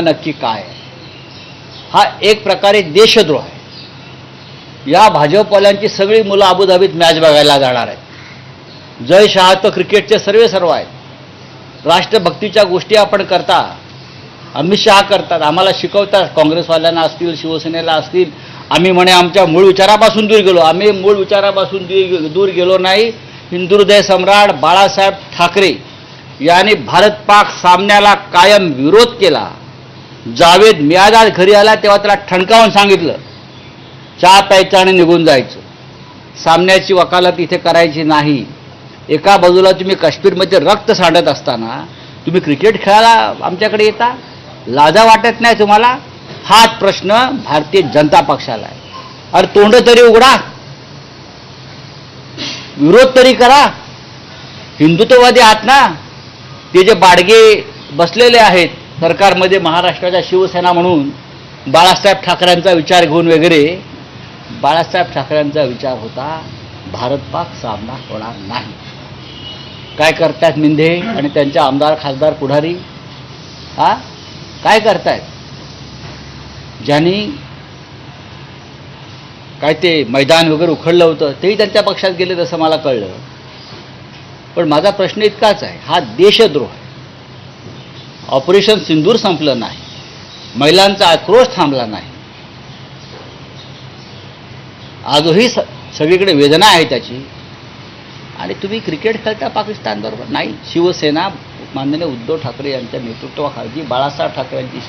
नक्की काय आहे? हा एक प्रकारे देशद्रोह आहे. या भाजपवाल्यांची सगळी मुलं अबुधाबीत मॅच बघायला जाणार आहेत. जय शहा तर क्रिकेटचे सर्व आहेत. राष्ट्रभक्तीच्या गोष्टी आपण करता, अमित शहा करतात, आम्हाला शिकवतात, काँग्रेसवाल्यांना असतील, शिवसेनेला असतील. आम्ही म्हणे आमच्या मूळ विचारापासून दूर गेलो. आम्ही मूळ विचारापासून दूर गेलो नाही. हिंदुहृदय सम्राट बाळासाहेब ठाकरे यांनी भारत पाक सामन्याला कायम विरोध केला. जावेद मियादाद घरी आला तेव्हा त्याला ठणकावून सांगितलं, चहा प्यायचं आणि निघून जायचं. सामन्याची वकालत इथे करायची नाही. एका बाजूला तुम्ही काश्मीरमध्ये रक्त सांडत असताना तुम्ही क्रिकेट खेळायला आमच्याकडे येता? लाजा वाटत नाही तुम्हाला? हाच प्रश्न भारतीय जनता पक्षाला आहे. अरे तोंड तरी उघडा, विरोध तरी करा. हिंदुत्ववादी आहात ना? ते जे बाडगे बसलेले आहेत सरकारमध्ये महाराष्ट्राच्या शिवसेना म्हणून, बाळासाहेब ठाकरेंचा विचार घेऊन वगैरे, बाळासाहेब ठाकरेंचा विचार होता भारत पाक सामना होणार नाही. काय करतायत मिंधे आणि त्यांच्या आमदार खासदार पुढारी? काय करतायत? ज्यांनी काय ते मैदान वगैरे उखडलं होतं तेही त्यांच्या पक्षात गेले तसं मला कळलं. पण माझा प्रश्न इतकाच आहे, हा देशद्रोह आहे. ऑपरेशन सिंदूर संपलं नाही, महिलांचा आक्रोश थांबला नाही, आजही सगळीकडे वेदना आहे त्याची. आणि तुम्ही क्रिकेट खेळता पाकिस्तानबरोबर? नाही. शिवसेना माननीय उद्धव ठाकरे यांच्या नेतृत्वाखाली, बाळासाहेब ठाकरे यांची